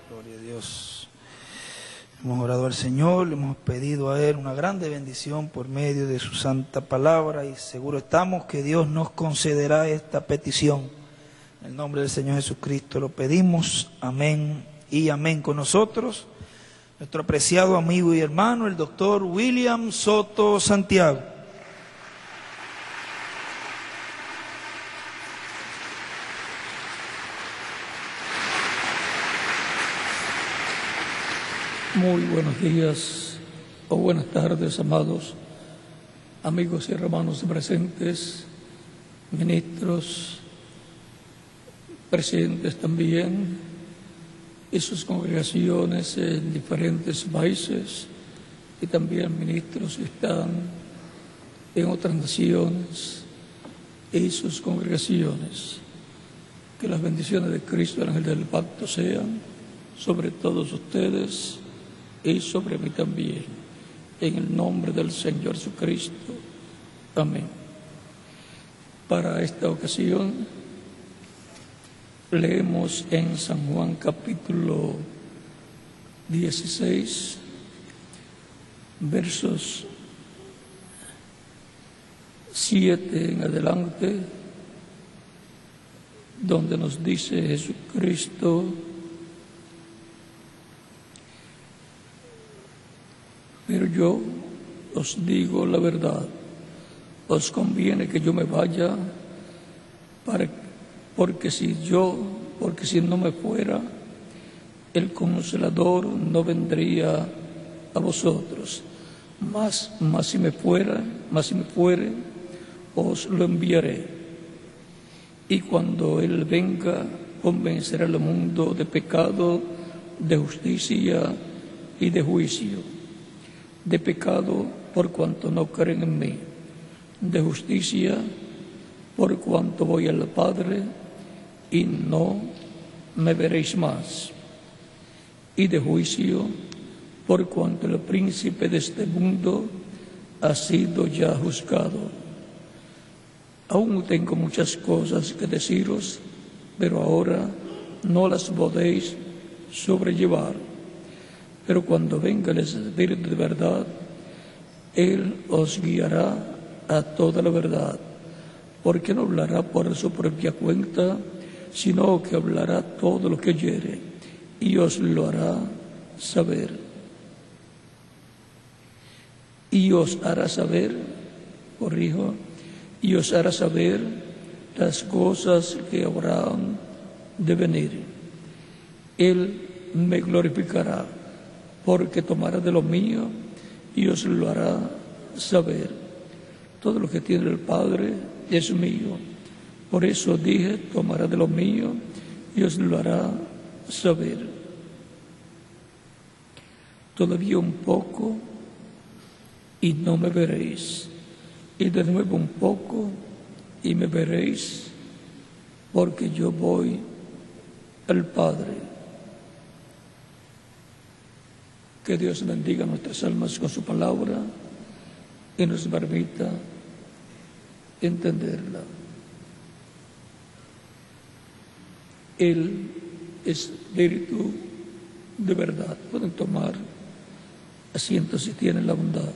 Gloria a Dios. Hemos orado al Señor, le hemos pedido a Él una grande bendición por medio de su santa palabra y seguro estamos que Dios nos concederá esta petición. En el nombre del Señor Jesucristo lo pedimos, amén y amén. Con nosotros, nuestro apreciado amigo y hermano, el doctor William Soto Santiago. Muy buenos días o buenas tardes, amados amigos y hermanos presentes, ministros, presidentes también, y sus congregaciones en diferentes países, y también ministros que están en otras naciones y sus congregaciones. Que las bendiciones de Cristo, el ángel del pacto, sean sobre todos ustedes y sobre mí también, en el nombre del Señor Jesucristo. Amén. Para esta ocasión leemos en San Juan capítulo 16, versos 7 en adelante, donde nos dice Jesucristo: pero yo os digo la verdad, os conviene que yo me vaya, porque si no me fuera, el Consolador no vendría a vosotros. Mas si me fuere, os lo enviaré. Y cuando Él venga, convencerá al mundo de pecado, de justicia y de juicio. De pecado, por cuanto no creen en mí; de justicia, por cuanto voy al Padre y no me veréis más; y de juicio, por cuanto el príncipe de este mundo ha sido ya juzgado. Aún tengo muchas cosas que deciros, pero ahora no las podéis sobrellevar. Pero cuando venga el Espíritu de verdad, Él os guiará a toda la verdad, porque no hablará por su propia cuenta, sino que hablará todo lo que oyere, y os lo hará saber. Y os hará saber las cosas que habrán de venir. Él me glorificará, porque tomará de lo mío y os lo hará saber. Todo lo que tiene el Padre es mío. Por eso dije, tomará de lo mío y os lo hará saber. Todavía un poco y no me veréis, y de nuevo un poco y me veréis, porque yo voy al Padre. Que Dios bendiga nuestras almas con su palabra y nos permita entenderla. El Espíritu de verdad. Pueden tomar asiento si tienen la bondad.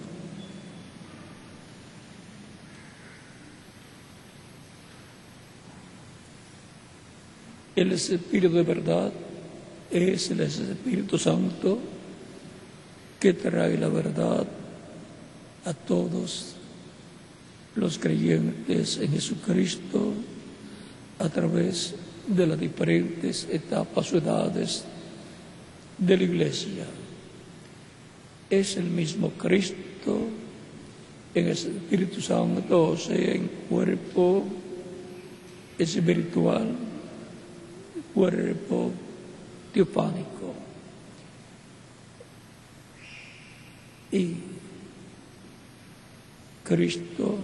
El Espíritu de verdad es el Espíritu Santo que trae la verdad a todos los creyentes en Jesucristo a través de las diferentes etapas o edades de la Iglesia. Es el mismo Cristo en el Espíritu Santo, o sea, en cuerpo espiritual, cuerpo teofánico. Y Cristo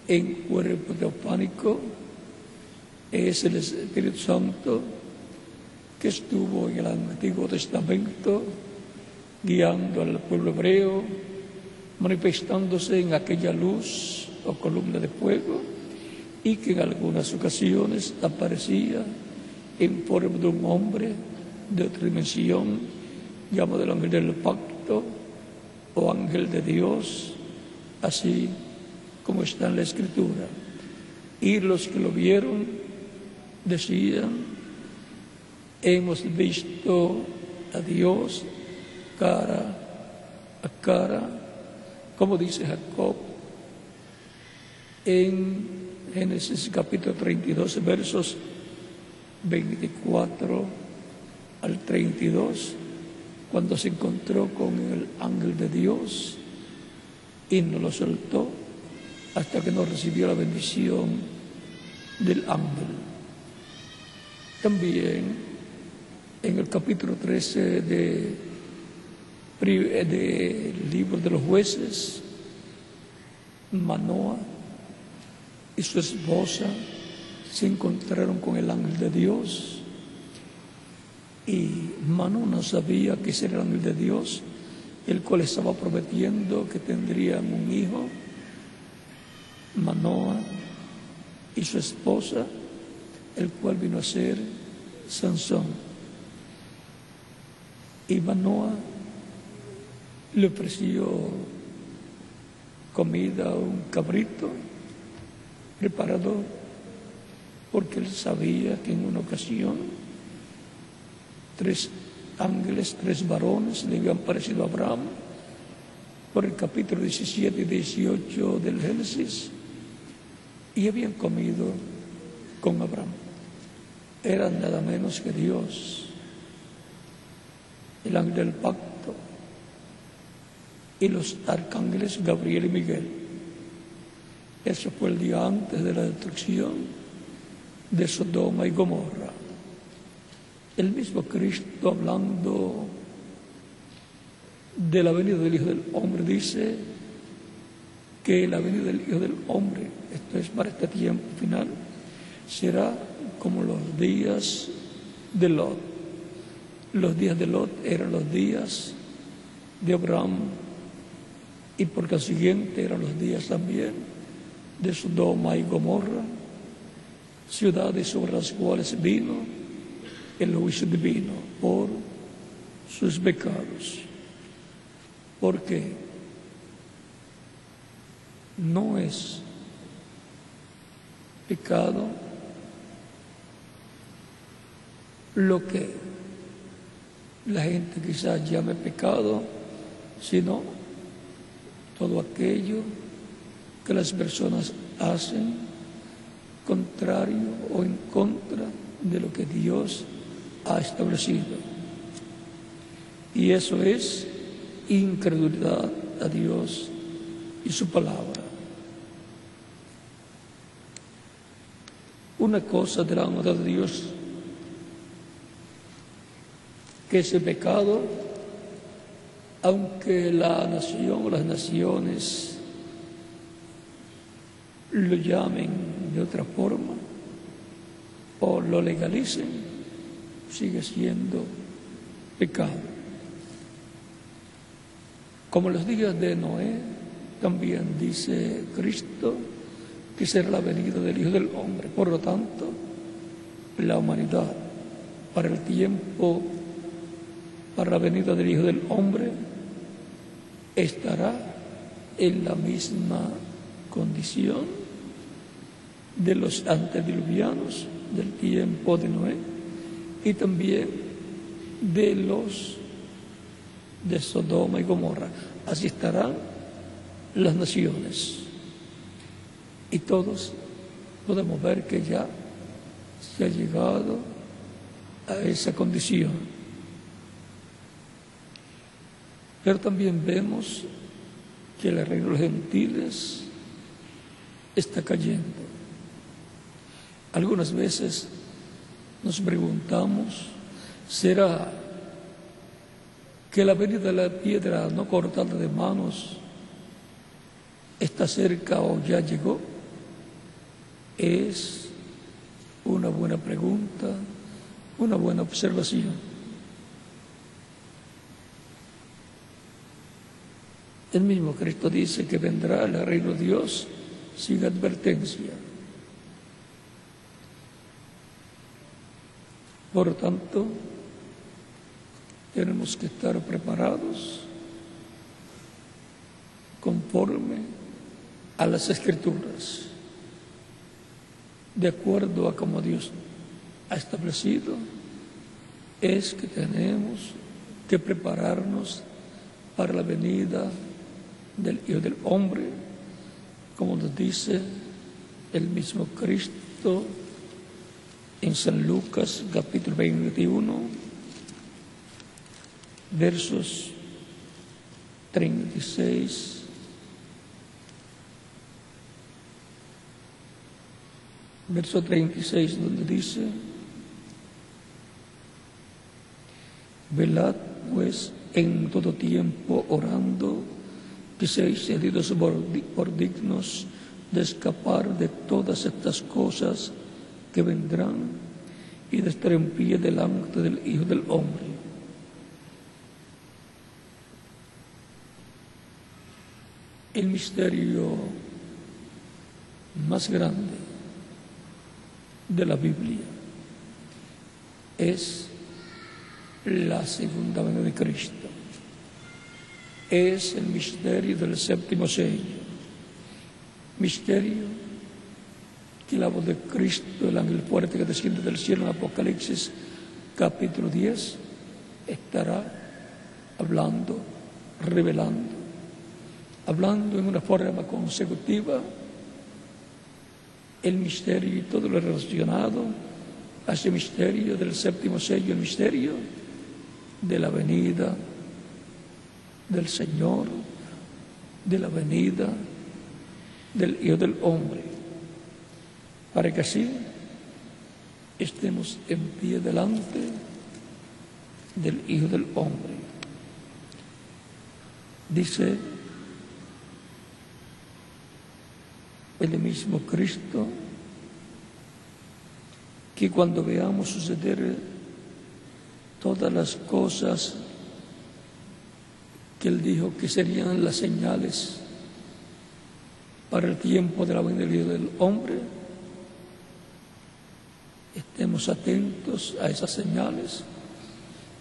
en cuerpo teofánico es el Espíritu Santo que estuvo en el Antiguo Testamento guiando al pueblo hebreo, manifestándose en aquella luz o columna de fuego, y que en algunas ocasiones aparecía en forma de un hombre de otra dimensión, llamado el ángel del pacto o ángel de Dios, así como está en la Escritura. Y los que lo vieron decían: hemos visto a Dios cara a cara, como dice Jacob en Génesis capítulo 32, versos 24 al 32, cuando se encontró con el ángel de Dios y no lo soltó hasta que no recibió la bendición del ángel. También en el capítulo 13 del libro de los Jueces, Manoa y su esposa se encontraron con el ángel de Dios, y Manoa no sabía que ese era el ángel de Dios, el cual estaba prometiendo que tendrían un hijo. Manoa y su esposa, el cual vino a ser Sansón. Y Manoa le ofreció comida a un cabrito preparado, porque él sabía que en una ocasión 3 ángeles, 3 varones le habían parecido a Abraham, por el capítulo 17 y 18 del Génesis, y habían comido con Abraham. Eran nada menos que Dios, el ángel del pacto, y los arcángeles Gabriel y Miguel. Eso fue el día antes de la destrucción de Sodoma y Gomorra. El mismo Cristo, hablando de la venida del Hijo del Hombre, dice que la venida del Hijo del Hombre, esto es para este tiempo final, será como los días de Lot. Los días de Lot eran los días de Abraham, y por consiguiente eran los días también de Sodoma y Gomorra, ciudades sobre las cuales vino el juicio divino por sus pecados. Porque no es pecado lo que la gente quizás llame pecado, sino todo aquello que las personas hacen contrario o en contra de lo que Dios ha establecido. Y eso es incredulidad a Dios y su palabra. Una cosa delante de Dios que ese pecado, aunque la nación o las naciones lo llamen de otra forma o lo legalicen, sigue siendo pecado. Como los días de Noé, también dice Cristo que será la venida del Hijo del Hombre. Por lo tanto, la humanidad, para el tiempo, para la venida del Hijo del Hombre, estará en la misma condición de los antediluvianos del tiempo de Noé, y también de los de Sodoma y Gomorra. Así estarán las naciones, y todos podemos ver que ya se ha llegado a esa condición. Pero también vemos que el reino de los gentiles está cayendo. Algunas veces nos preguntamos, ¿será que la venida de la piedra no cortada de manos está cerca o ya llegó? Es una buena pregunta, una buena observación. El mismo Cristo dice que vendrá el reino de Dios sin advertencia. Por lo tanto, tenemos que estar preparados conforme a las Escrituras, de acuerdo a como Dios ha establecido, es que tenemos que prepararnos para la venida del Hijo del Hombre, como nos dice el mismo Cristo en San Lucas capítulo 21, versos 36 verso 36, donde dice: velad pues en todo tiempo orando, que seáis tenidos por dignos de escapar de todas estas cosas que vendrán y de estar en pie delante del Hijo del Hombre. El misterio más grande de la Biblia es la segunda venida de Cristo. Es el misterio del séptimo sello. Misterio que la voz de Cristo, el ángel fuerte que desciende del cielo en Apocalipsis capítulo 10, estará hablando, revelando, hablando en una forma consecutiva el misterio y todo lo relacionado a ese misterio del séptimo sello, el misterio de la venida del Señor, de la venida del Hijo del Hombre, para que así estemos en pie delante del Hijo del Hombre. Dice el mismo Cristo que cuando veamos suceder todas las cosas que Él dijo que serían las señales para el tiempo de la venida del Hijo del Hombre, estemos atentos a esas señales.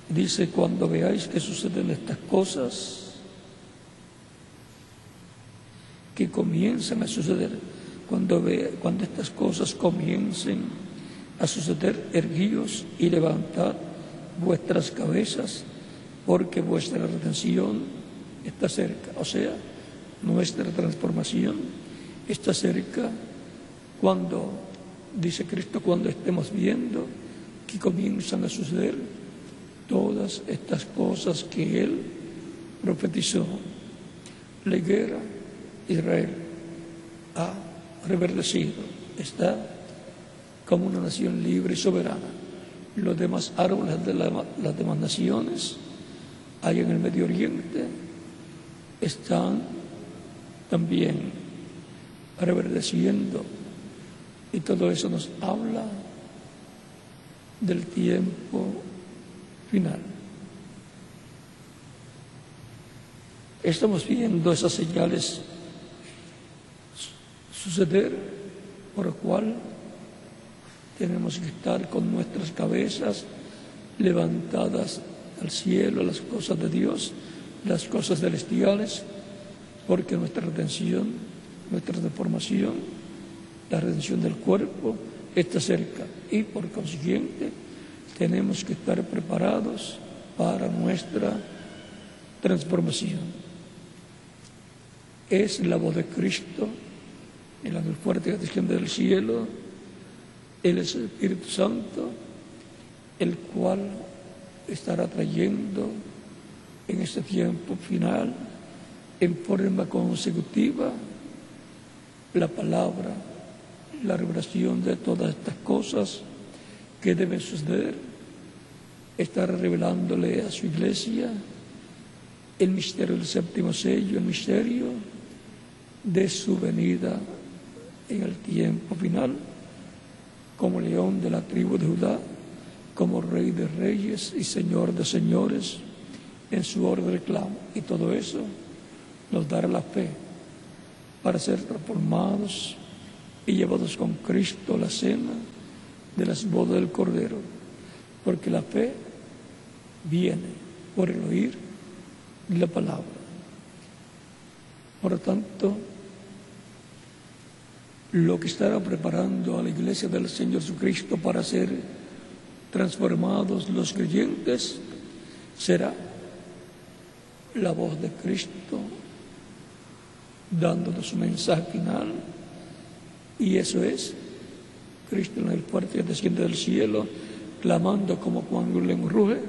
Dice: cuando veáis que suceden estas cosas, que comienzan a suceder, cuando estas cosas comiencen a suceder, erguíos y levantad vuestras cabezas, porque vuestra redención está cerca. O sea, nuestra transformación está cerca cuando, dice Cristo, cuando estemos viendo que comienzan a suceder todas estas cosas que Él profetizó. La higuera, Israel, ha reverdecido, está como una nación libre y soberana. Los demás árboles de las demás naciones, ahí en el Medio Oriente, están también reverdeciendo, y todo eso nos habla del tiempo final. Estamos viendo esas señales suceder, por lo cual tenemos que estar con nuestras cabezas levantadas al cielo, a las cosas de Dios, las cosas celestiales, porque nuestra redención, nuestra transformación, la redención del cuerpo está cerca, y por consiguiente tenemos que estar preparados para nuestra transformación. Es la voz de Cristo, el ángel fuerte que desciende del cielo, el Espíritu Santo, el cual estará trayendo en este tiempo final, en forma consecutiva, la palabra, la revelación de todas estas cosas que deben suceder. Estará revelándole a su iglesia el misterio del séptimo sello, el misterio de su venida en el tiempo final, como león de la tribu de Judá, como rey de reyes y señor de señores, en su orden de reclamo. Y todo eso nos dará la fe para ser transformados y llevados con Cristo a la cena de las bodas del Cordero. porque la fe viene por el oír la palabra. Por lo tanto, lo que estará preparando a la iglesia del Señor Jesucristo para ser transformados los creyentes será la voz de Cristo dándonos su mensaje final, y eso es Cristo en el fuerte que desciende del cielo, clamando como cuando un león ruge,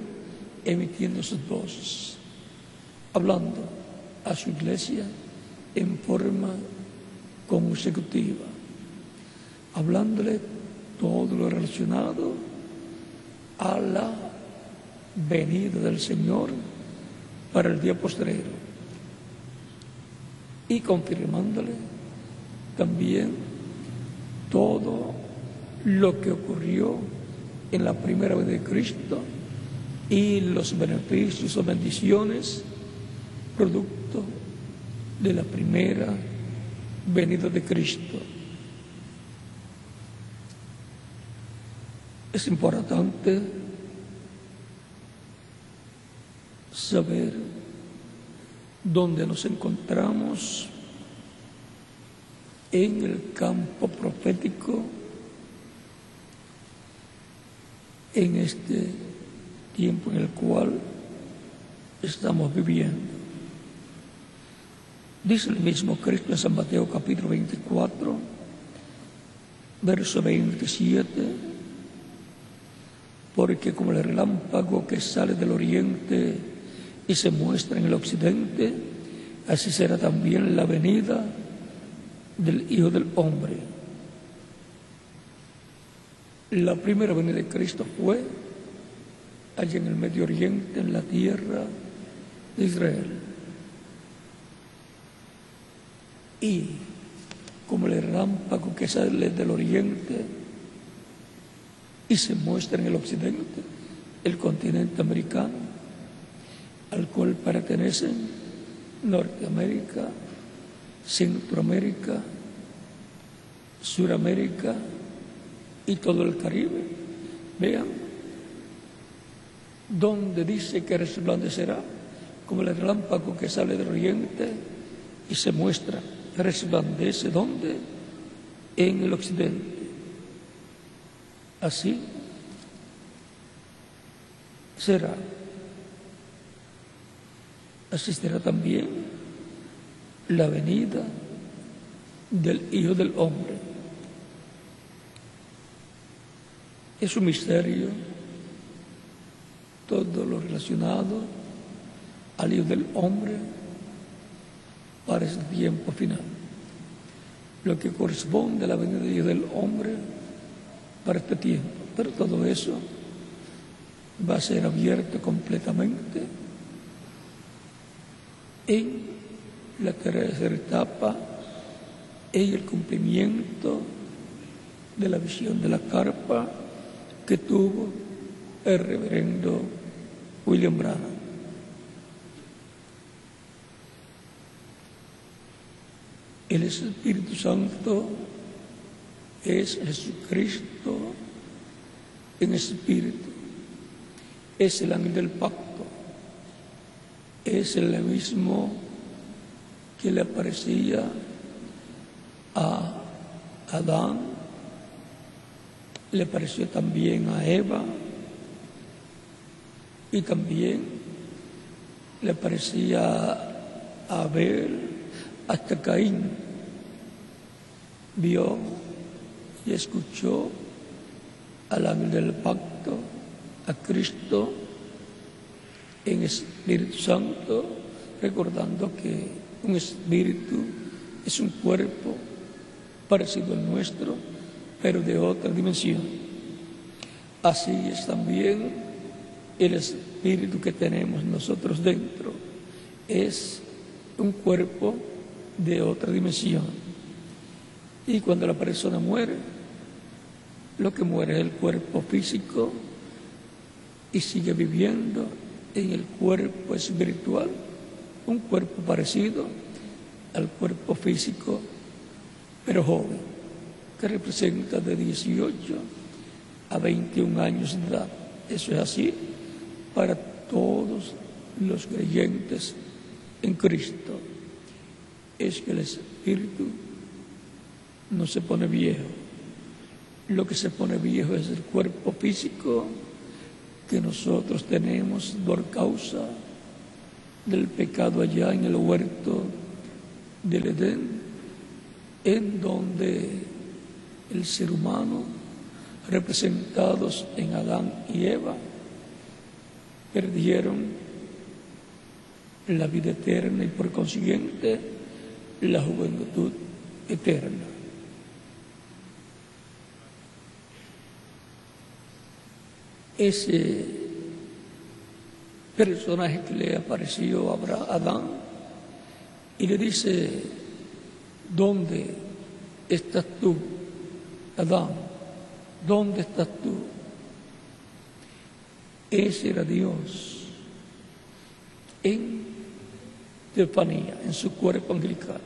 emitiendo sus voces, hablando a su iglesia en forma consecutiva, hablándole todo lo relacionado a la venida del Señor para el día postrero, y confirmándole también todo lo que ocurrió en la primera venida de Cristo y los beneficios o bendiciones producto de la primera venida de Cristo. Es importante saber dónde nos encontramos en el campo profético en este tiempo en el cual estamos viviendo. Dice el mismo Cristo en San Mateo capítulo 24, verso 27, porque como el relámpago que sale del oriente y se muestra en el occidente, así será también la venida del Hijo del Hombre. La primera venida de Cristo fue allá en el Medio Oriente, en la tierra de Israel. Y como el relámpago que sale del oriente y se muestra en el occidente, el continente americano, al cual pertenecen Norteamérica, Centroamérica, Suramérica y todo el Caribe. Vean, donde dice que resplandecerá como el relámpago que sale del oriente y se muestra, resplandece ¿dónde? En el occidente. Así será. Así será también la venida del Hijo del Hombre. Es un misterio todo lo relacionado al Hijo del Hombre para ese tiempo final. Lo que corresponde a la venida del Hijo del Hombre para este tiempo. Pero todo eso va a ser abierto completamente en la tercera etapa, en el cumplimiento de la visión de la carpa que tuvo el reverendo William Branham. El Espíritu Santo es Jesucristo en espíritu, es el ángel del pacto, es el mismo que le aparecía a Adán, le apareció también a Eva y también le aparecía a Abel, hasta Caín vio y escuchó al ángel del pacto, a Cristo en Espíritu Santo, recordando que un espíritu es un cuerpo parecido al nuestro, pero de otra dimensión. Así es también el espíritu que tenemos nosotros dentro. Es un cuerpo de otra dimensión. Y cuando la persona muere, lo que muere es el cuerpo físico y sigue viviendo en el cuerpo espiritual, un cuerpo parecido al cuerpo físico, pero joven, que representa de 18 a 21 años de edad. Eso es así para todos los creyentes en Cristo. Es que el espíritu no se pone viejo. Lo que se pone viejo es el cuerpo físico que nosotros tenemos por causa del pecado allá en el huerto del Edén, en donde el ser humano, representados en Adán y Eva, perdieron la vida eterna y por consiguiente la juventud eterna. Ese personaje que le apareció a Adán y le dice: ¿dónde estás tú, Adán? ¿Dónde estás tú? Ese era Dios en teofanía, en su cuerpo angelical,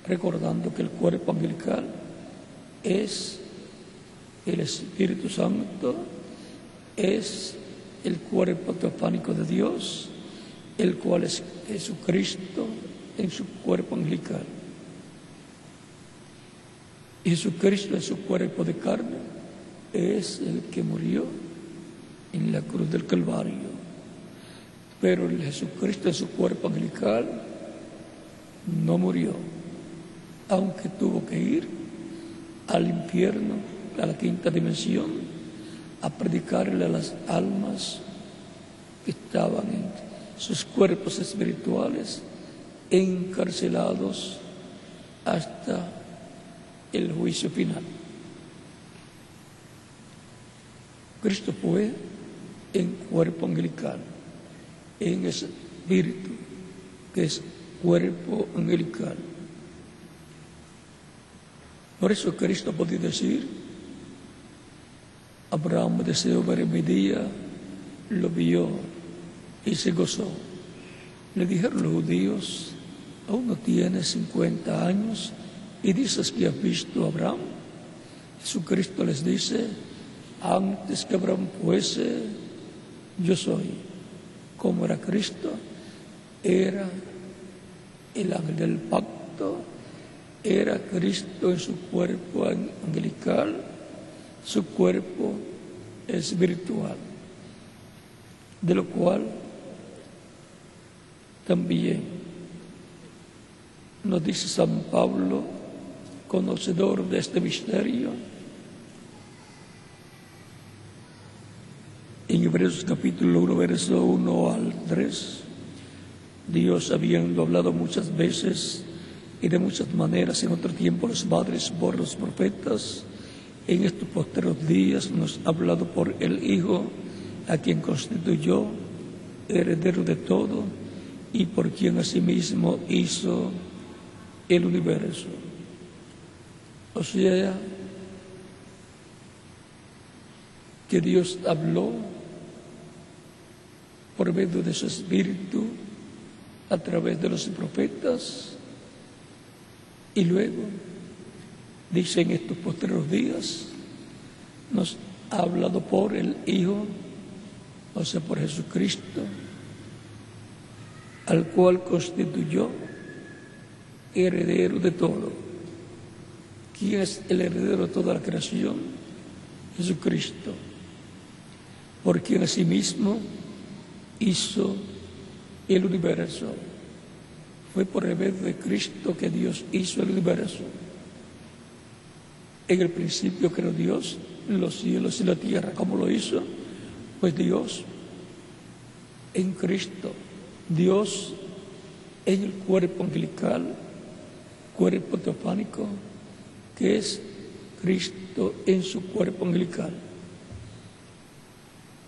recordando que el cuerpo angelical es el Espíritu Santo, es el cuerpo teofánico de Dios, el cual es Jesucristo en su cuerpo angelical. Y Jesucristo en su cuerpo de carne es el que murió en la cruz del Calvario. Pero el Jesucristo en su cuerpo angelical no murió, aunque tuvo que ir al infierno, a la quinta dimensión, a predicarle a las almas que estaban en sus cuerpos espirituales, encarcelados hasta el juicio final. Cristo fue en cuerpo angelical, en espíritu, que es cuerpo angelical. Por eso Cristo podía decir: Abraham deseó ver mi día, lo vio y se gozó. Le dijeron los judíos: aún no tienes 50 años y dices que has visto a Abraham. Jesucristo les dice: antes que Abraham fuese, yo soy. Como era Cristo, era el ángel del pacto, era Cristo en su cuerpo angelical, su cuerpo espiritual, de lo cual también nos dice San Pablo, conocedor de este misterio, en Hebreos capítulo 1, verso 1 al 3, Dios, habiendo hablado muchas veces y de muchas maneras en otro tiempo los padres por los profetas, en estos postreros días nos ha hablado por el Hijo, a quien constituyó heredero de todo y por quien asimismo hizo el universo. O sea, que Dios habló por medio de su Espíritu a través de los profetas y luego dice en estos postreros días nos ha hablado por el Hijo, o sea, por Jesucristo, al cual constituyó heredero de todo. ¿Quién es el heredero de toda la creación? Jesucristo, por quien asimismo hizo el universo. Fue por el medio de Cristo que Dios hizo el universo. En el principio creó Dios los cielos y la tierra. ¿Cómo lo hizo? Pues Dios en Cristo, Dios en el cuerpo angelical, cuerpo teofánico, que es Cristo en su cuerpo angelical.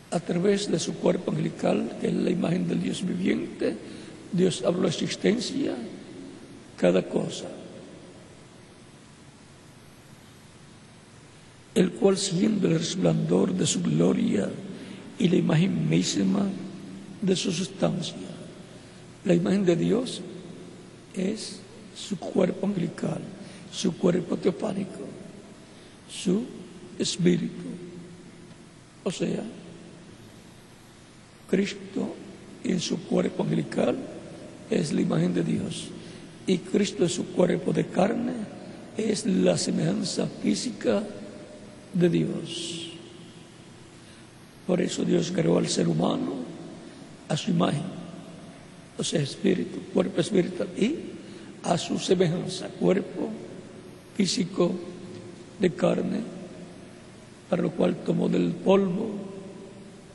A través de su cuerpo angelical, que es la imagen del Dios viviente, Dios habló existencia, cada cosa, el cual, siendo el resplandor de su gloria y la imagen misma de su sustancia. La imagen de Dios es su cuerpo angelical, su cuerpo teofánico, su espíritu. O sea, Cristo en su cuerpo angelical es la imagen de Dios, y Cristo en su cuerpo de carne es la semejanza física de Dios. Por eso Dios creó al ser humano a su imagen, o sea, espíritu, cuerpo espiritual, y a su semejanza, cuerpo físico de carne, para lo cual tomó del polvo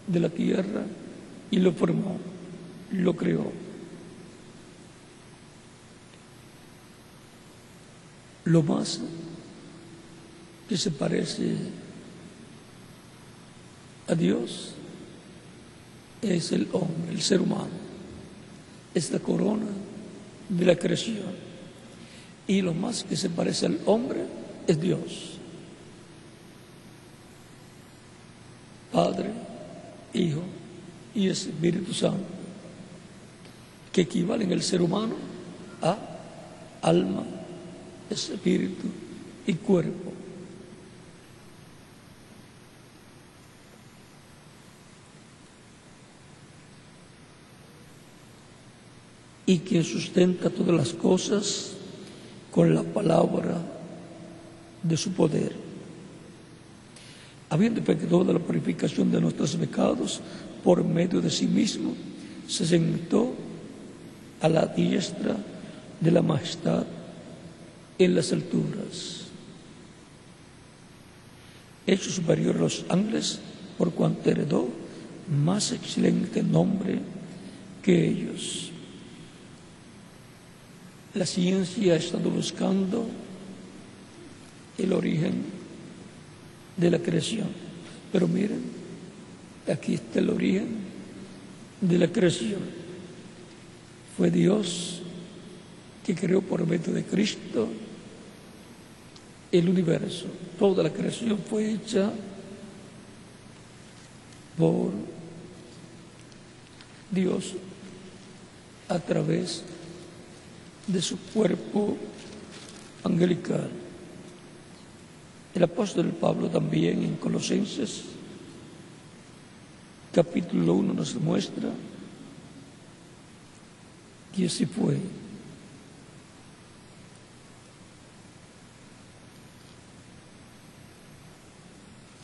de la tierra y lo formó, lo creó. Lo más que se parece a Dios es el hombre, el ser humano. Es la corona de la creación. Y lo más que se parece al hombre es Dios. Padre, Hijo y Espíritu Santo, que equivalen el ser humano a alma, espíritu y cuerpo. Y que sustenta todas las cosas con la palabra de su poder. Habiendo efectuado la purificación de nuestros pecados por medio de sí mismo, se sentó a la diestra de la majestad en las alturas, hecho superior a los ángeles, por cuanto heredó más excelente nombre que ellos. La ciencia ha estado buscando el origen de la creación, pero miren, aquí está el origen de la creación. Fue Dios que creó por medio de Cristo el universo. Toda la creación fue hecha por Dios a través de su cuerpo angelical. El apóstol Pablo también en Colosenses capítulo 1 nos muestra que así fue.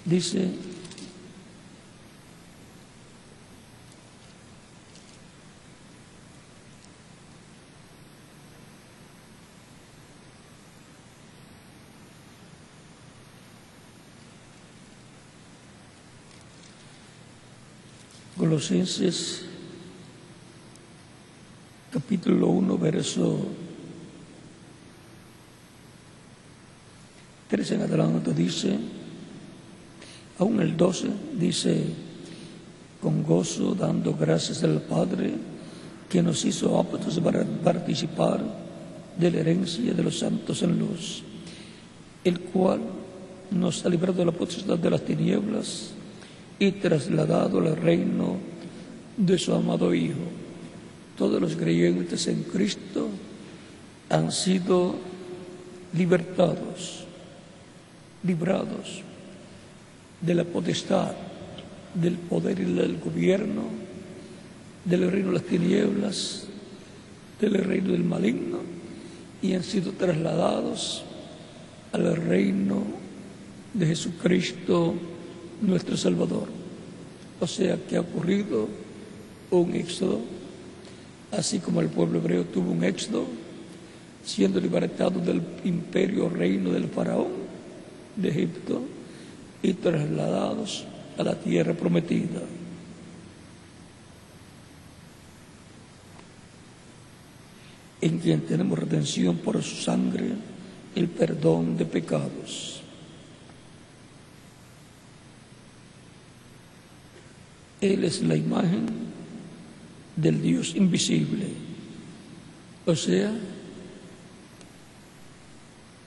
Dice: Colosenses capítulo 1, verso 13 en adelante, dice, aún el 12 dice: con gozo dando gracias al Padre que nos hizo aptos para participar de la herencia de los santos en luz, el cual nos ha librado de la potestad de las tinieblas y trasladado al reino de su amado Hijo. Todos los creyentes en Cristo han sido librados de la potestad, del poder y del gobierno, del reino de las tinieblas, del reino del maligno, y han sido trasladados al reino de Jesucristo, nuestro Salvador. O sea que ha ocurrido un éxodo, así como el pueblo hebreo tuvo un éxodo, siendo libertado del imperio reino del faraón de Egipto y trasladados a la tierra prometida. En quien tenemos redención por su sangre, el perdón de pecados. Él es la imagen del Dios invisible, o sea,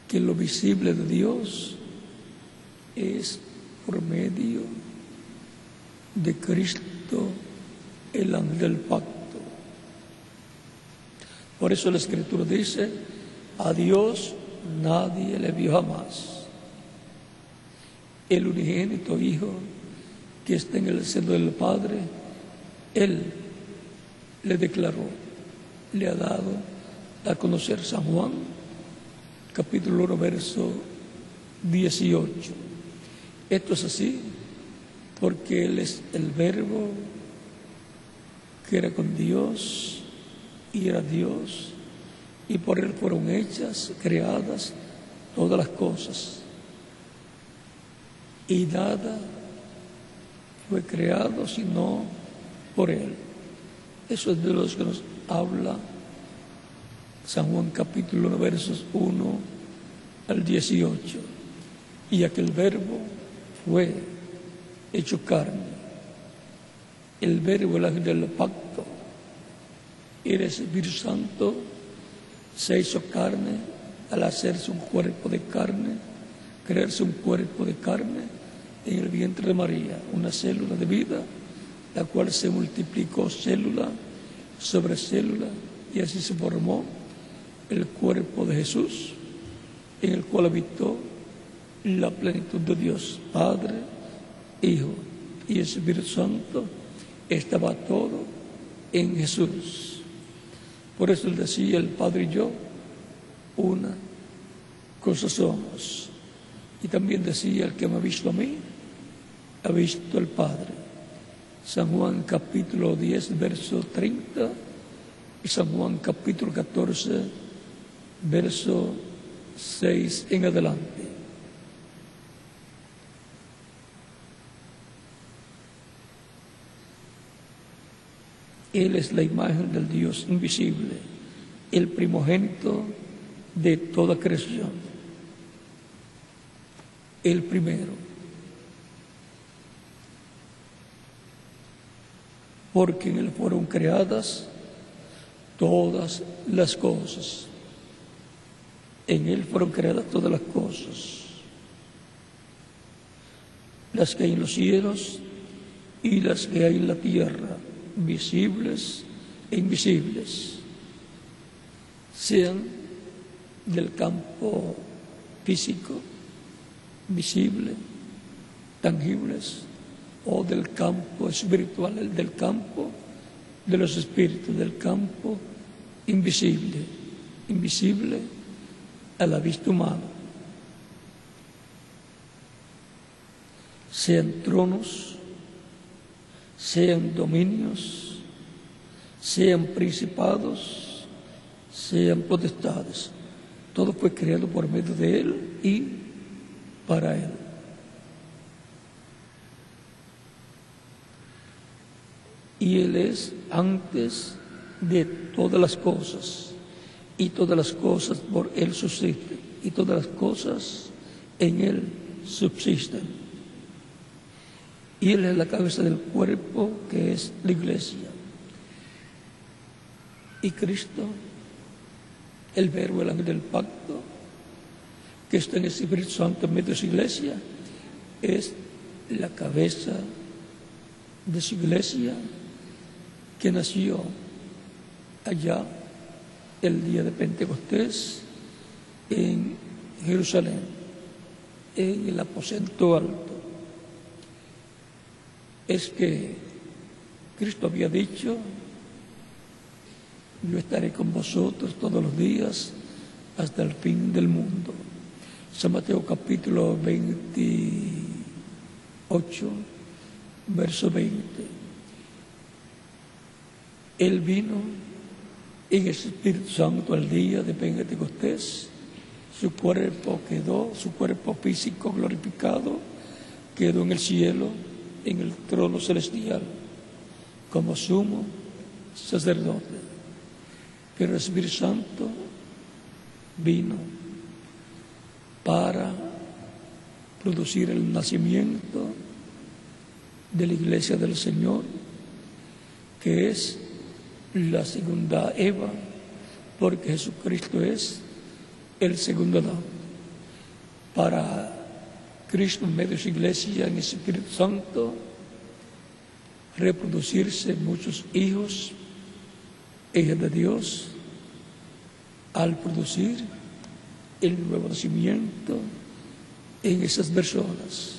que lo visible de Dios es por medio de Cristo, el ángel del pacto. Por eso la Escritura dice: a Dios nadie le vio jamás. El unigénito Hijo que está en el seno del Padre Él le declaró, le ha dado a conocer San Juan, capítulo 1, verso 18. Esto es así porque Él es el Verbo que era con Dios y era Dios, y por Él fueron hechas, creadas todas las cosas, y nada fue creado sino por Él. Eso es de los que nos habla San Juan capítulo 1, versos 1 al 18. Y aquel Verbo fue hecho carne. El Verbo, el ángel del pacto, el Espíritu Santo, se hizo carne al hacerse un cuerpo de carne, crearse un cuerpo de carne en el vientre de María, una célula de vida, la cual se multiplicó célula sobre célula, y así se formó el cuerpo de Jesús, en el cual habitó la plenitud de Dios, Padre, Hijo y Espíritu Santo. Estaba todo en Jesús. Por eso Él decía, el Padre y yo, una cosa somos. Y también decía, el que me ha visto a mí, ha visto al Padre. San Juan capítulo 10, verso 30, y San Juan capítulo 14, verso 6 en adelante. Él es la imagen del Dios invisible, el primogénito de toda creación, el primero. Porque en Él fueron creadas todas las cosas. En Él fueron creadas todas las cosas, las que hay en los cielos y las que hay en la tierra, visibles e invisibles, sean del campo físico, visible, tangibles, o del campo espiritual, del campo de los espíritus, del campo invisible, invisible a la vista humana. Sean tronos, sean dominios, sean principados, sean potestades. Todo fue creado por medio de Él y para Él. Y Él es antes de todas las cosas, y todas las cosas por Él subsisten, y todas las cosas en Él subsisten. Y Él es la cabeza del cuerpo que es la iglesia. Y Cristo, el Verbo, el ángel del pacto, que está en el Espíritu Santo en medio de su iglesia, es la cabeza de su iglesia, que nació allá el día de Pentecostés en Jerusalén, en el aposento alto. Es que Cristo había dicho, yo estaré con vosotros todos los días hasta el fin del mundo. San Mateo capítulo 28, verso 20. Él vino en el Espíritu Santo al día de Pentecostés. Su cuerpo físico glorificado, quedó en el cielo, en el trono celestial, como sumo sacerdote. Pero el Espíritu Santo vino para producir el nacimiento de la iglesia del Señor, que es la segunda Eva, porque Jesucristo es el segundo Adán. Para Cristo, en medio de su iglesia, en el Espíritu Santo, reproducirse muchos hijos, hijas de Dios, al producir el nuevo nacimiento en esas personas.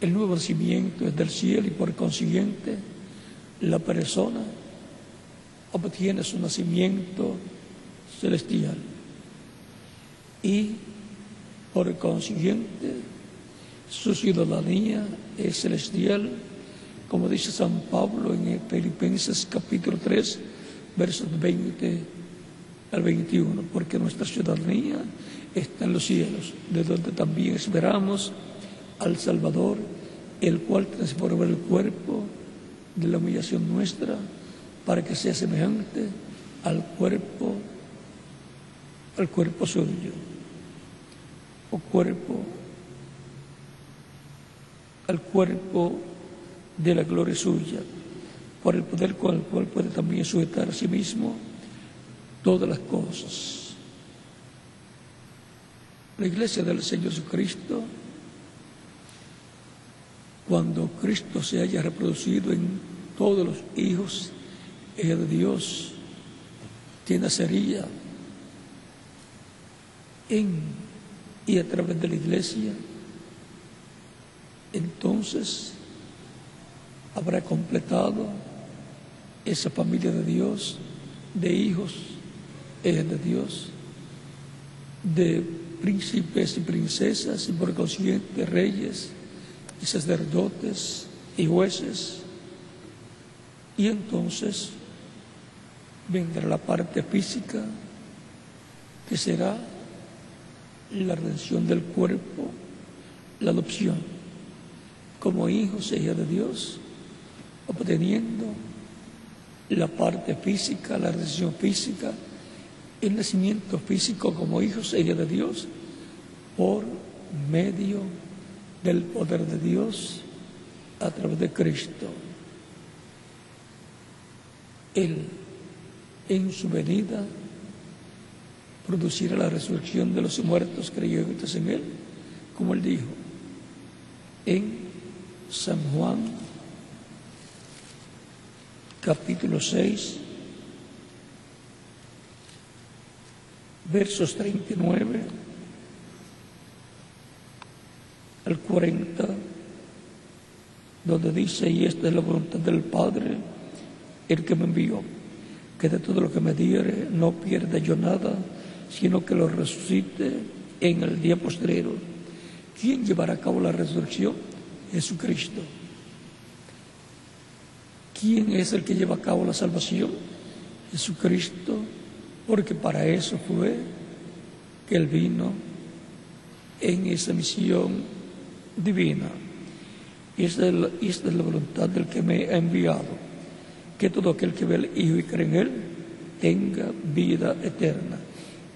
El nuevo nacimiento es del cielo y por consiguiente la persona obtiene su nacimiento celestial y por consiguiente su ciudadanía es celestial, como dice San Pablo en Filipenses capítulo 3, versos 20 al 21, porque nuestra ciudadanía está en los cielos, de donde también esperamos al Salvador, el cual transforma el cuerpo de la humillación nuestra para que sea semejante al cuerpo suyo, al cuerpo de la gloria suya, por el poder con el cual puede también sujetar a sí mismo todas las cosas. La iglesia del Señor Jesucristo, cuando Cristo se haya reproducido en todos los hijos de Dios, que nacería en y a través de la iglesia, entonces habrá completado esa familia de Dios, de hijos de Dios, de príncipes y princesas y por consiguiente reyes y sacerdotes y jueces. Y entonces vendrá la parte física, que será la redención del cuerpo, la adopción como hijos e hijas de Dios, obteniendo la parte física, la redención física, el nacimiento físico como hijos e hijas de Dios por medio del poder de Dios a través de Cristo. Él, en su venida, producirá la resurrección de los muertos creyentes en Él, como Él dijo en San Juan, capítulo 6, versos 39 al 40, donde dice: y esta es la voluntad del Padre, el que me envió, que de todo lo que me diere no pierda yo nada, sino que lo resucite en el día postrero. ¿Quién llevará a cabo la resurrección? Jesucristo. ¿Quién es el que lleva a cabo la salvación? Jesucristo, porque para eso fue que Él vino en esa misión divina. Y esta es la voluntad del que me ha enviado, que todo aquel que ve al Hijo y cree en Él tenga vida eterna,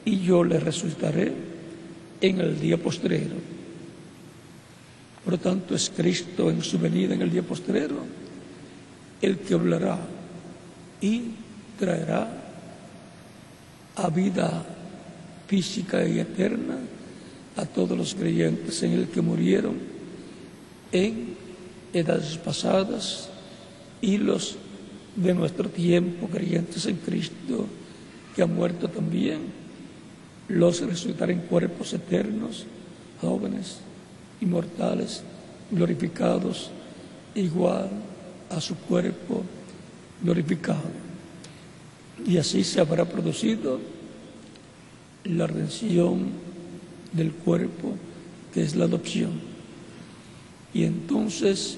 y yo le resucitaré en el día postrero. Por lo tanto, es Cristo en su venida en el día postrero el que hablará y traerá a vida física y eterna a todos los creyentes en el que murieron en edades pasadas y los de nuestro tiempo creyentes en Cristo que han muerto también, los resucitará en cuerpos eternos, jóvenes, inmortales, glorificados, igual a su cuerpo glorificado. Y así se habrá producido la redención del cuerpo, que es la adopción. Y entonces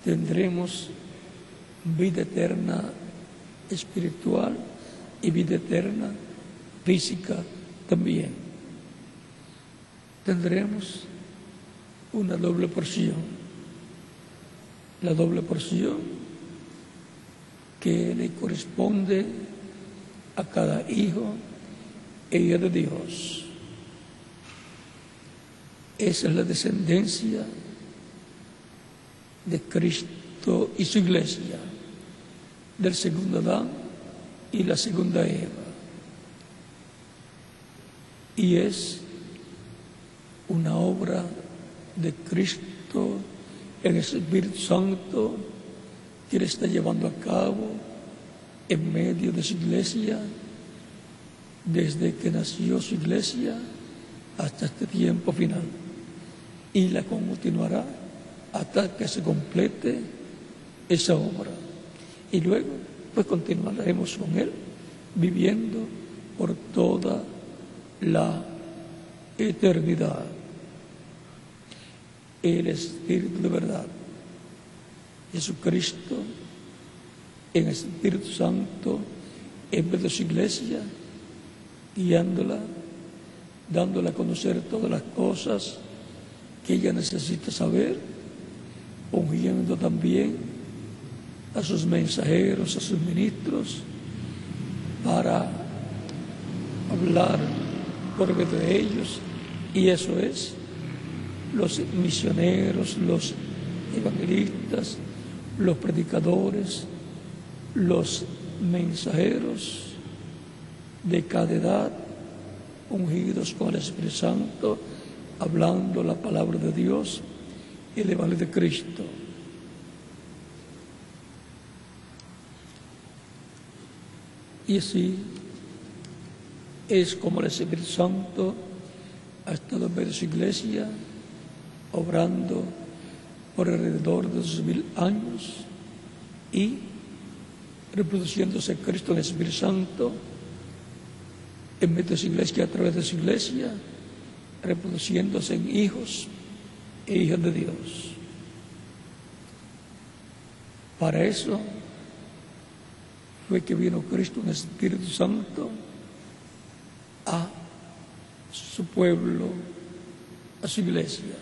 tendremos vida eterna espiritual y vida eterna física también. Tendremos una doble porción. La doble porción que le corresponde a cada hijo e hija de Dios. Esa es la descendencia de Cristo y su iglesia, del segundo Adán y la segunda Eva. Y es una obra de Cristo en el Espíritu Santo que Él está llevando a cabo en medio de su iglesia, desde que nació su iglesia hasta este tiempo final. y la continuará hasta que se complete esa obra. Y luego, pues continuaremos con Él, viviendo por toda la eternidad. El Espíritu de verdad, Jesucristo, en el Espíritu Santo, en vez de su iglesia, guiándola, dándola a conocer todas las cosas que ella necesita saber, ungiendo también a sus mensajeros, a sus ministros, para hablar por medio de ellos, y eso es los misioneros, los evangelistas, los predicadores, los mensajeros de cada edad, ungidos con el Espíritu Santo, hablando la palabra de Dios y el Evangelio de Cristo. Y así es como el Espíritu Santo ha estado en medio de su iglesia, obrando por alrededor de 2000 años y reproduciéndose Cristo en el Espíritu Santo en medio de su iglesia, a través de su iglesia, reproduciéndose en hijos e hijas de Dios. Para eso fue que vino Cristo en el Espíritu Santo a su pueblo, a su iglesia,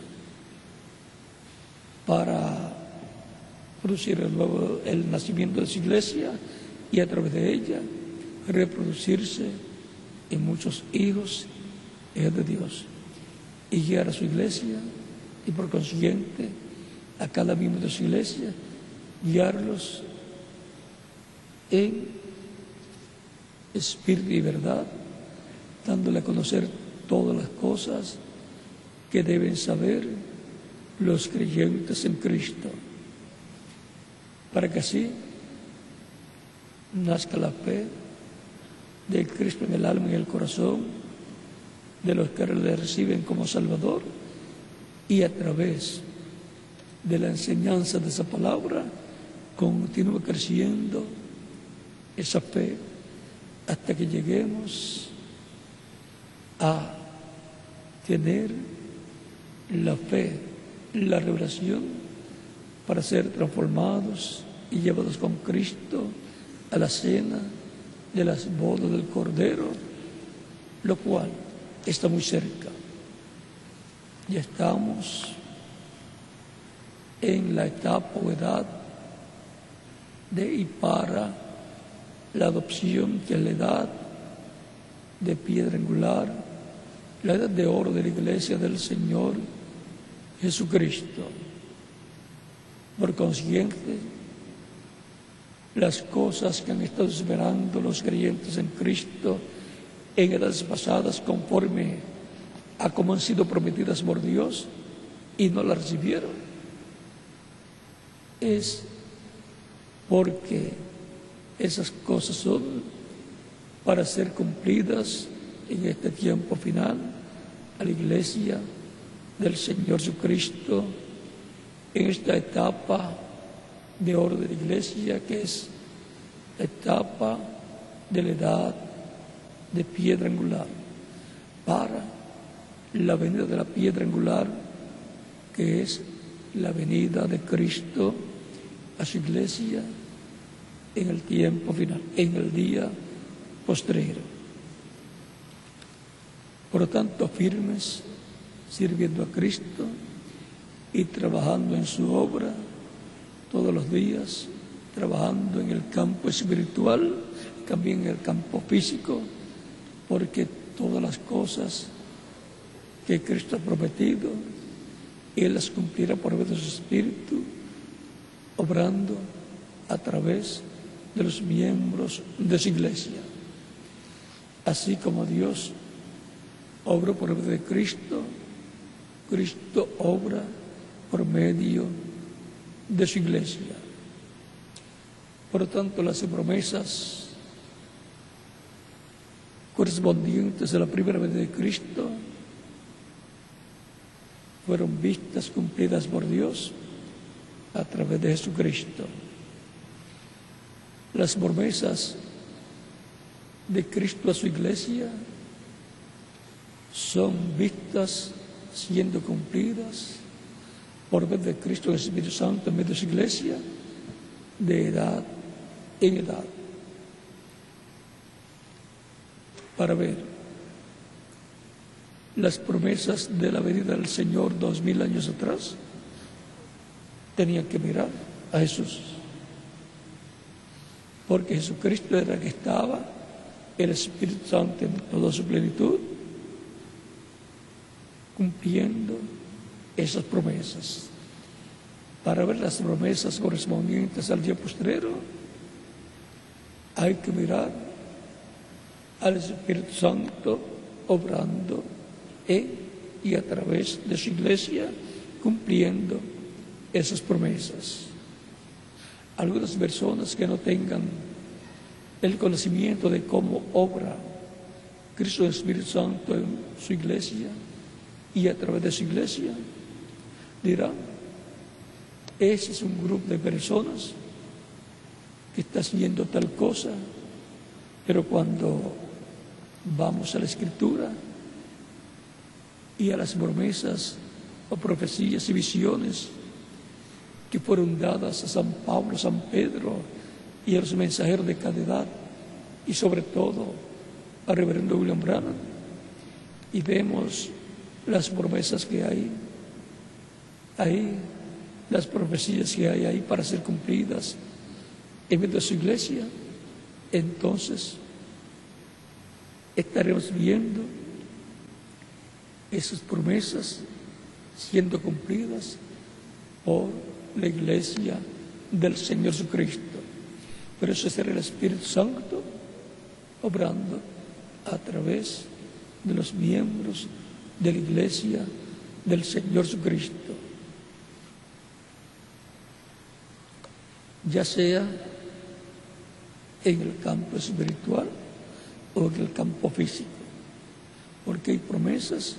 para producir el nacimiento de su iglesia y a través de ella reproducirse en muchos hijos e hijas de Dios, y guiar a su iglesia y por consiguiente a cada miembro de su iglesia, guiarlos en espíritu y verdad, dándole a conocer todas las cosas que deben saber los creyentes en Cristo, para que así nazca la fe de Cristo en el alma y en el corazón de los que le reciben como Salvador, y a través de la enseñanza de esa palabra continúa creciendo esa fe hasta que lleguemos a tener la fe, la revelación para ser transformados y llevados con Cristo a la cena de las bodas del Cordero, lo cual está muy cerca. Ya estamos en la etapa o edad de y para la adopción, que es la edad de piedra angular, la edad de oro de la iglesia del Señor Jesucristo. Por consiguiente, las cosas que han estado esperando los creyentes en Cristo en edades pasadas, conforme a como han sido prometidas por Dios y no las recibieron, es porque esas cosas son para ser cumplidas en este tiempo final a la iglesia del Señor Jesucristo, en esta etapa de oro de la iglesia, que es la etapa de la edad de piedra angular, para la venida de la piedra angular, que es la venida de Cristo a su iglesia en el tiempo final, en el día postrero. Por lo tanto, firmes, sirviendo a Cristo y trabajando en su obra todos los días, trabajando en el campo espiritual, también en el campo físico, porque todas las cosas que Cristo ha prometido, Él las cumplirá por medio de su Espíritu, obrando a través de los miembros de su iglesia. Así como Dios obró por medio de Cristo, Cristo obra por medio de su iglesia. Por lo tanto, las promesas correspondientes a la primera venida de Cristo fueron vistas, cumplidas por Dios a través de Jesucristo. Las promesas de Cristo a su iglesia son vistas, siendo cumplidas por medio de Cristo, el Espíritu Santo, en medio de su iglesia, de edad en edad. Para ver las promesas de la venida del Señor 2000 años atrás, tenían que mirar a Jesús, porque Jesucristo era el que estaba, el Espíritu Santo en toda su plenitud, cumpliendo esas promesas. Para ver las promesas correspondientes al día postrero, hay que mirar al Espíritu Santo obrando en y a través de su iglesia, cumpliendo esas promesas. Algunas personas que no tengan el conocimiento de cómo obra Cristo el Espíritu Santo en su iglesia y a través de su iglesia, dirán: ese es un grupo de personas que está haciendo tal cosa, pero cuando vamos a la Escritura y a las promesas o profecías y visiones que fueron dadas a San Pablo, San Pedro y a los mensajeros de cada edad, y sobre todo al reverendo William Branham, y vemos las promesas que hay ahí, las profecías que hay ahí para ser cumplidas en medio de su iglesia, entonces estaremos viendo esas promesas siendo cumplidas por la iglesia del Señor Jesucristo. Pero eso será el Espíritu Santo obrando a través de los miembros de la iglesia del Señor Jesucristo, ya sea en el campo espiritual o en el campo físico, porque hay promesas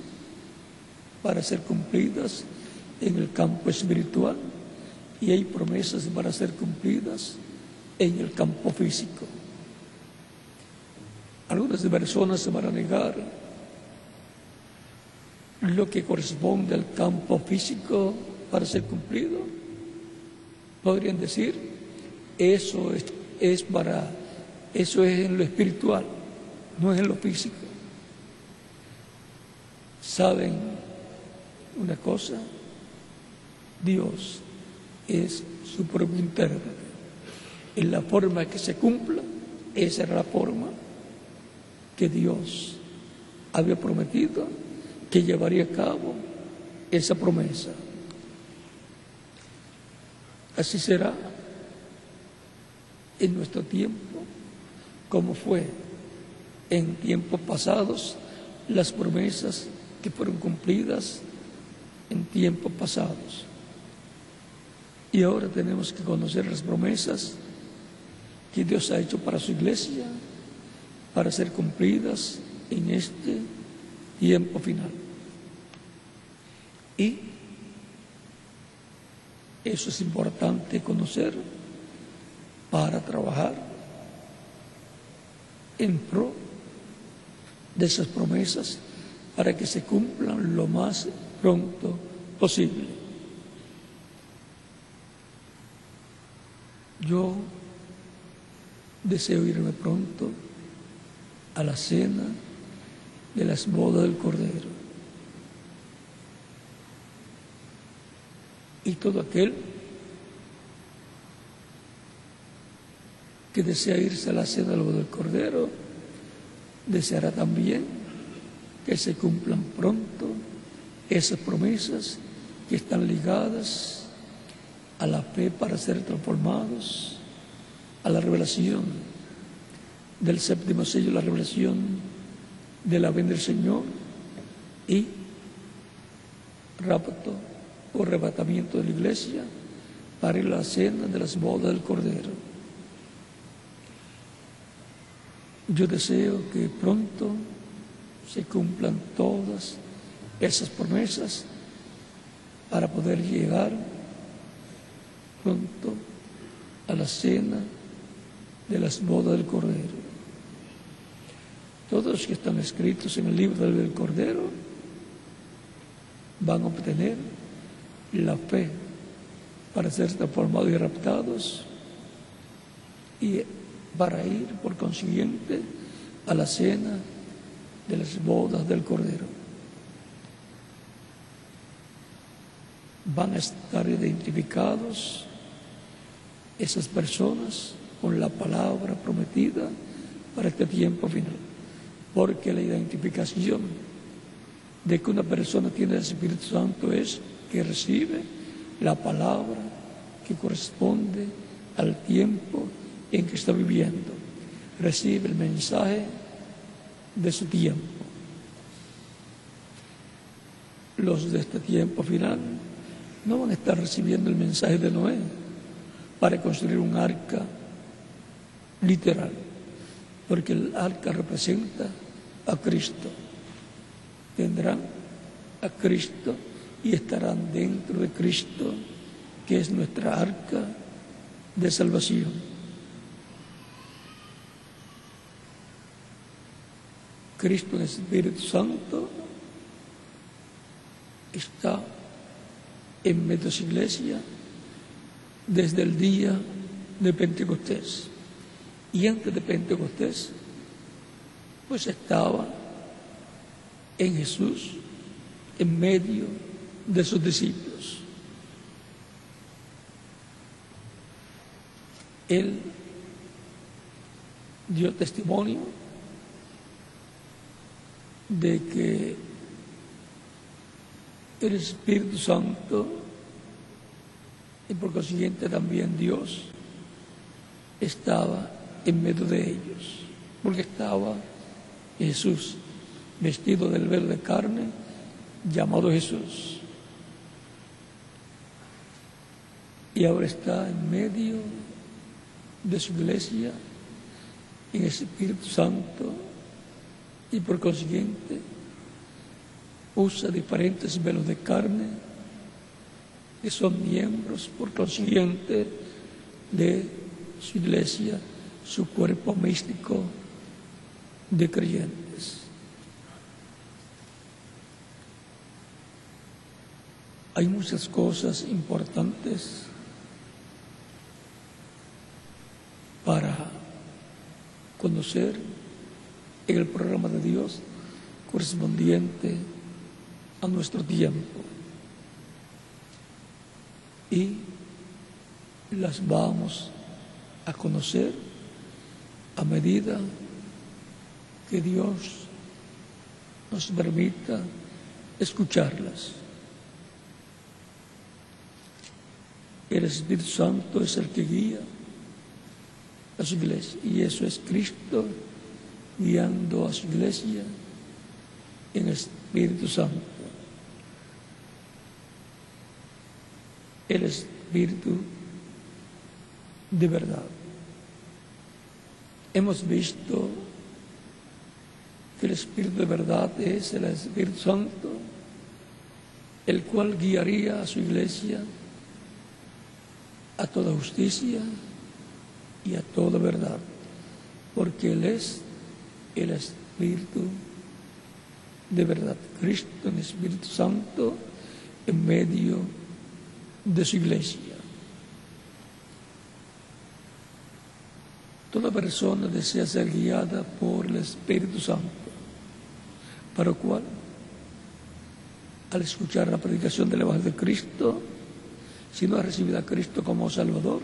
para ser cumplidas en el campo espiritual y hay promesas para ser cumplidas en el campo físico. Algunas personas se van a negar lo que corresponde al campo físico para ser cumplido. Podrían decir: eso es en lo espiritual, no es en lo físico. ¿Saben una cosa? Dios es su propio intérprete. En la forma que se cumpla, esa era la forma que Dios había prometido que llevaría a cabo esa promesa. Así será en nuestro tiempo, como fue en tiempos pasados las promesas que fueron cumplidas en tiempos pasados. Y ahora tenemos que conocer las promesas que Dios ha hecho para su iglesia, para ser cumplidas en este tiempo final. Y eso es importante conocer para trabajar en pro de esas promesas para que se cumplan lo más pronto posible. Yo deseo irme pronto a la cena de las bodas del Cordero. Y todo aquel que desea irse a la cena de las bodas del Cordero deseará también que se cumplan pronto esas promesas que están ligadas a la fe para ser transformados, a la revelación del séptimo sello, la revelación de la venida del Señor y rapto o arrebatamiento de la iglesia para ir a la cena de las bodas del Cordero. Yo deseo que pronto se cumplan todas esas promesas para poder llegar pronto a la cena de las bodas del Cordero. Todos los que están escritos en el libro del Cordero van a obtener la fe para ser transformados y raptados y para ir, por consiguiente, a la cena de las bodas del Cordero. Van a estar identificados esas personas con la palabra prometida para este tiempo final, porque la identificación de que una persona tiene el Espíritu Santo es que recibe la palabra que corresponde al tiempo en que está viviendo, recibe el mensaje de su tiempo. Los de este tiempo final no van a estar recibiendo el mensaje de Noé para construir un arca literal, porque el arca representa a Cristo. Tendrán a Cristo y estarán dentro de Cristo, que es nuestra arca de salvación. Cristo en el Espíritu Santo está en medio de su iglesia desde el día de Pentecostés. Y antes de Pentecostés, pues estaba en Jesús, en medio de sus discípulos. Él dio testimonio de que el Espíritu Santo y por consiguiente también Dios estaba en medio de ellos, porque estaba Jesús vestido del velo de carne llamado Jesús, y ahora está en medio de su iglesia en el Espíritu Santo y por consiguiente usa diferentes velos de carne que son miembros por consiguiente de su iglesia, su cuerpo místico de creyentes. Hay muchas cosas importantes para conocer en el programa de Dios correspondiente a nuestro tiempo, y las vamos a conocer a medida que Dios nos permita escucharlas. El Espíritu Santo es el que guía a su iglesia, y eso es Cristo guiando a su iglesia en el Espíritu Santo. El Espíritu de verdad. Hemos visto que el Espíritu de verdad es el Espíritu Santo, el cual guiaría a su iglesia a toda justicia y a toda verdad, porque Él es el Espíritu de verdad. Cristo en el Espíritu Santo en medio de su iglesia. Toda persona desea ser guiada por el Espíritu Santo, para lo cual, al escuchar la predicación del Evangelio de Cristo, si no ha recibido a Cristo como Salvador,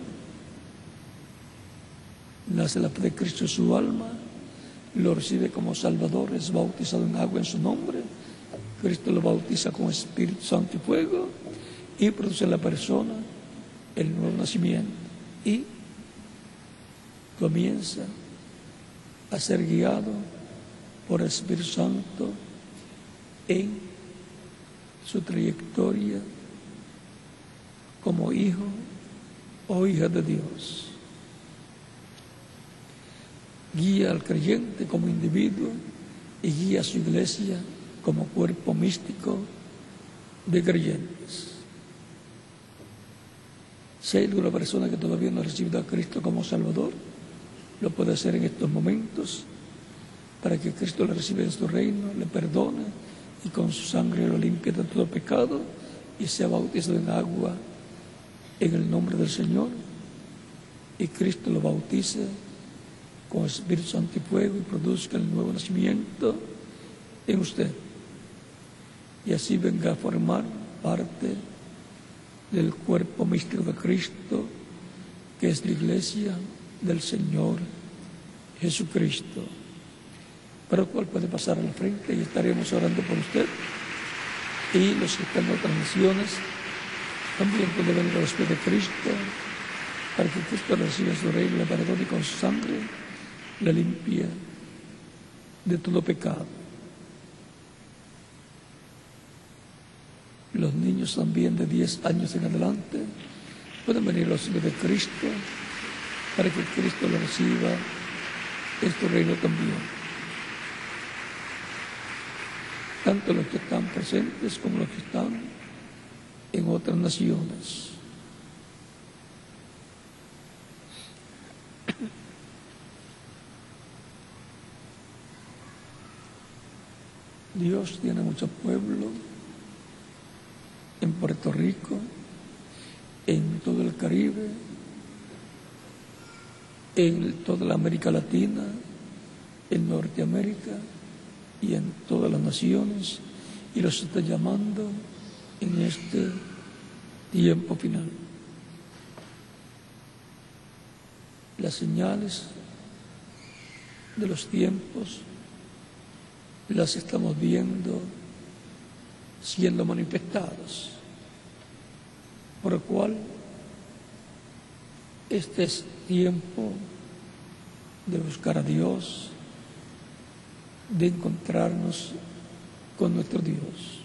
nace la fe de Cristo en su alma, lo recibe como Salvador, es bautizado en agua en su nombre, Cristo lo bautiza con Espíritu Santo y fuego, y produce en la persona el nuevo nacimiento, y comienza a ser guiado por el Espíritu Santo en su trayectoria como hijo o hija de Dios. Guía al creyente como individuo y guía a su iglesia como cuerpo místico de creyentes. Si hay alguna persona que todavía no ha recibido a Cristo como Salvador, lo puede hacer en estos momentos para que Cristo le reciba en su reino, le perdone y con su sangre lo limpie de todo pecado y sea bautizado en agua en el nombre del Señor, y Cristo lo bautice con Espíritu Santo y fuego y produzca el nuevo nacimiento en usted, y así venga a formar parte del cuerpo místico de Cristo, que es la iglesia del Señor Jesucristo, para el cual puede pasar a la frente y estaremos orando por usted. Y los que están en otras naciones también pueden venir a los pies de Cristo, para que Cristo reciba su reino, le perdone y con su sangre le limpie de todo pecado. Los niños también de 10 años en adelante pueden venir a los pies de Cristo, para que Cristo lo reciba en su reino también. Tanto los que están presentes como los que están en otras naciones. Dios tiene mucho pueblo en Puerto Rico, en todo el Caribe, en toda la América Latina, en Norteamérica y en todas las naciones, y los está llamando en este tiempo final. Las señales de los tiempos las estamos viendo siendo manifestadas, por lo cual este es tiempo de buscar a Dios, de encontrarnos con nuestro Dios.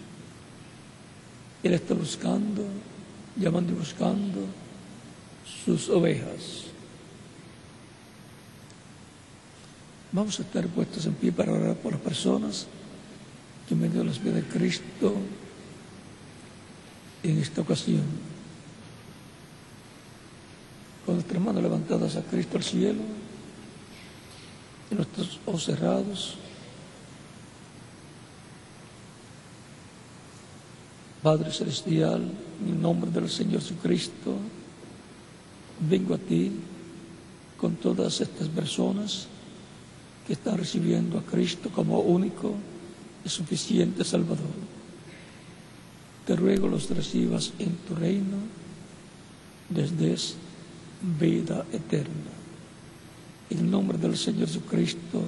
Él está buscando, llamando y buscando sus ovejas. Vamos a estar puestos en pie para orar por las personas que en medio de los pies de Cristo en esta ocasión, con nuestras manos levantadas a Cristo al cielo y nuestros ojos cerrados. Padre Celestial, en el nombre del Señor Jesucristo, vengo a ti con todas estas personas que están recibiendo a Cristo como único y suficiente Salvador. Te ruego los recibas en tu reino, desde vida eterna. En el nombre del Señor Jesucristo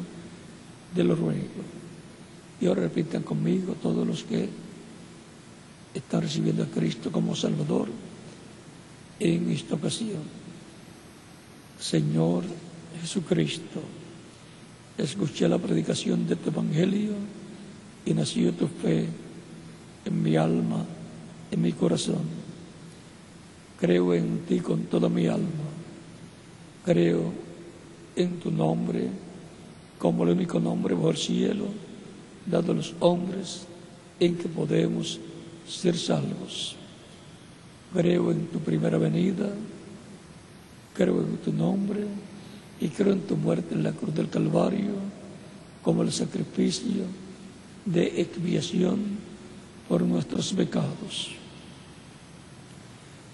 te lo ruego. Y ahora repitan conmigo todos los que están recibiendo a Cristo como Salvador en esta ocasión. Señor Jesucristo, escuché la predicación de tu Evangelio y nació tu fe en mi alma, en mi corazón. Creo en ti con toda mi alma. Creo en tu nombre como el único nombre bajo el cielo dado a los hombres en que podemos ser salvos. Creo en tu primera venida, creo en tu nombre y creo en tu muerte en la cruz del Calvario como el sacrificio de expiación por nuestros pecados.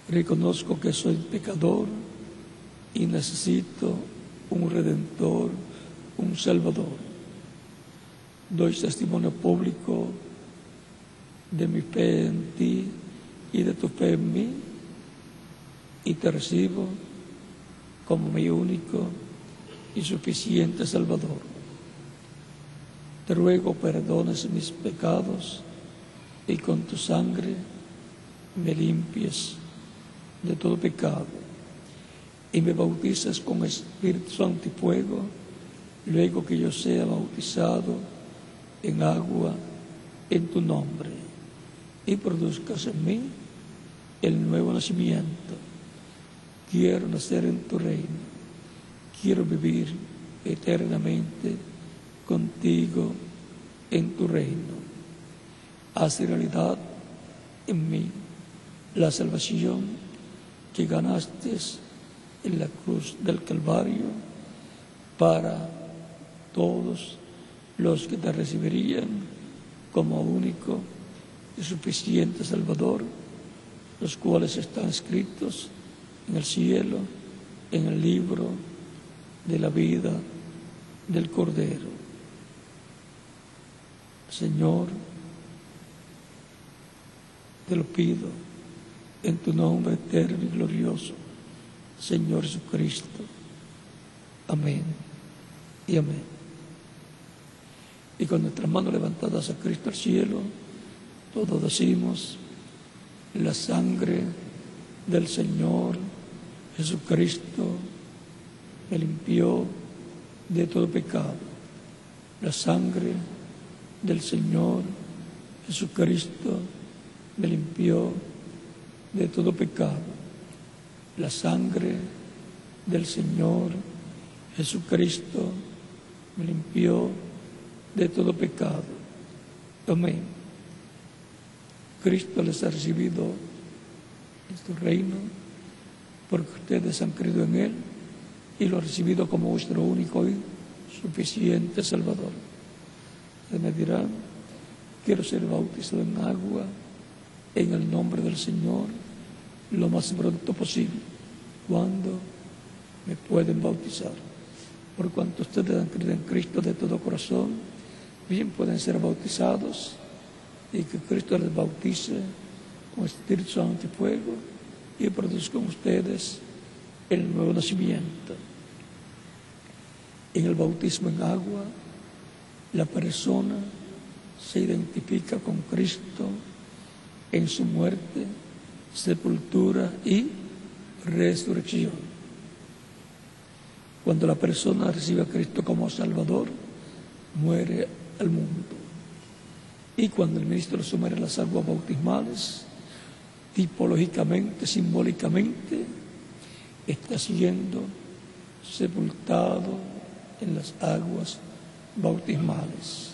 Reconozco que soy pecador y necesito un Redentor, un Salvador. Doy testimonio público de mi fe en ti y de tu fe en mí, y te recibo como mi único y suficiente Salvador. Te ruego perdones mis pecados y con tu sangre me limpies de todo pecado y me bautices con Espíritu Santo y fuego, luego que yo sea bautizado en agua en tu nombre, y produzcas en mí el nuevo nacimiento. Quiero nacer en tu reino, quiero vivir eternamente contigo en tu reino. Haz realidad en mí la salvación que ganaste en la cruz del Calvario para todos los que te recibirían como único y suficiente Salvador, los cuales están escritos en el cielo, en el libro de la vida del Cordero. Señor, te lo pido en tu nombre eterno y glorioso, Señor Jesucristo. Amén y amén. Y con nuestras manos levantadas a Cristo al cielo, todos decimos: la sangre del Señor Jesucristo me limpió de todo pecado. La sangre del Señor Jesucristo me limpió de todo pecado. La sangre del Señor Jesucristo me limpió de todo pecado. Amén. Cristo les ha recibido en su reino porque ustedes han creído en Él y lo han recibido como vuestro único y suficiente Salvador. Ustedes me dirán: quiero ser bautizado en agua en el nombre del Señor lo más pronto posible. ¿Cuándo me pueden bautizar? Por cuanto ustedes han creído en Cristo de todo corazón, bien pueden ser bautizados y que Cristo les bautice con Espíritu Santo y fuego y produzca en ustedes el nuevo nacimiento. En el bautismo en agua, la persona se identifica con Cristo en su muerte, sepultura y resurrección. Cuando la persona recibe a Cristo como Salvador, muere al mundo. Y cuando el ministro sumerge las aguas bautismales, tipológicamente, simbólicamente, está siendo sepultado en las aguas bautismales.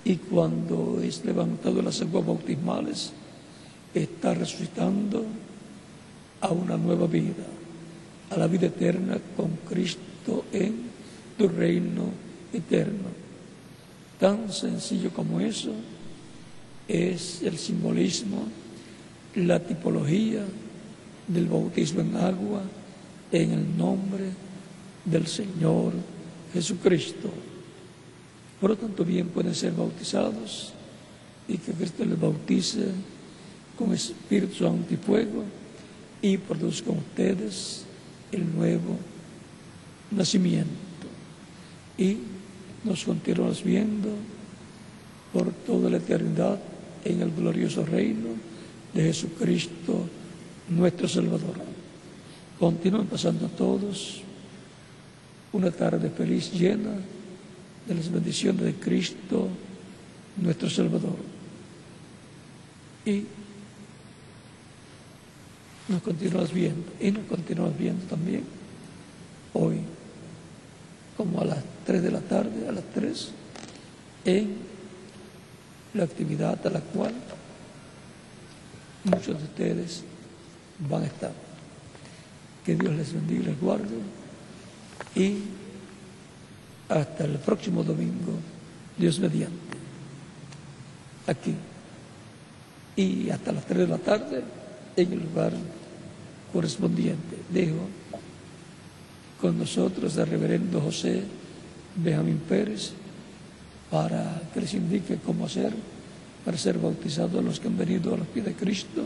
Y cuando es levantado de las aguas bautismales, está resucitando a una nueva vida, a la vida eterna con Cristo en tu reino eterno. Tan sencillo como eso es el simbolismo, la tipología del bautismo en agua en el nombre del Señor Jesucristo. Por lo tanto, bien pueden ser bautizados y que Cristo les bautice con Espíritu Santo y fuego y produzca en ustedes el nuevo nacimiento. Y nos continuamos viendo por toda la eternidad en el glorioso reino de Jesucristo, nuestro Salvador. Continúen pasando todos una tarde feliz, llena de las bendiciones de Cristo, nuestro Salvador. Y nos continuamos viendo también hoy, como a las 3 de la tarde, a las 3, en la actividad a la cual muchos de ustedes van a estar. Que Dios les bendiga y les guarde. Y hasta el próximo domingo, Dios mediante, aquí. Y hasta las 3 de la tarde, en el lugar correspondiente. Dejo con nosotros al reverendo José Benjamín Pérez para que les indique cómo hacer para ser bautizados los que han venido a los pies de Cristo.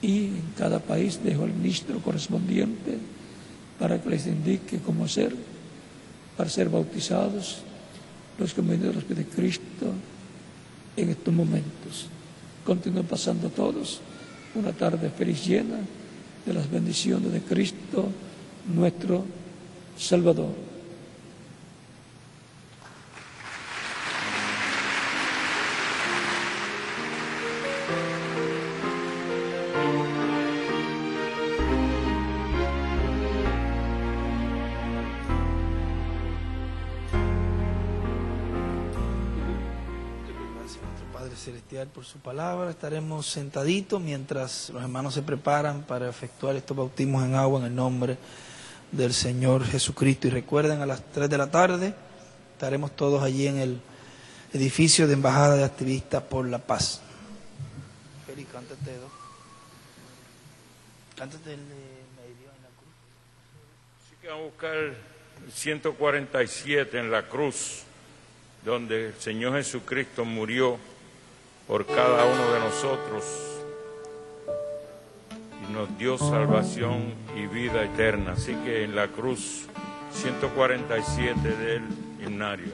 Y en cada país dejo al ministro correspondiente para que les indique cómo hacer para ser bautizados los que han venido a los pies de Cristo en estos momentos. Continúen pasando todos una tarde feliz, llena de las bendiciones de Cristo, nuestro Salvador. Celestial, por su palabra. Estaremos sentaditos mientras los hermanos se preparan para efectuar estos bautismos en agua en el nombre del Señor Jesucristo. Y recuerden, a las 3 de la tarde estaremos todos allí en el edificio de Embajada de Activistas por la Paz. Feli, cántate dos. Cántate el medio en la cruz. Así que vamos a buscar el 147 en la cruz, donde el Señor Jesucristo murió por cada uno de nosotros y nos dio salvación y vida eterna. Así que en la cruz 147 del himnario.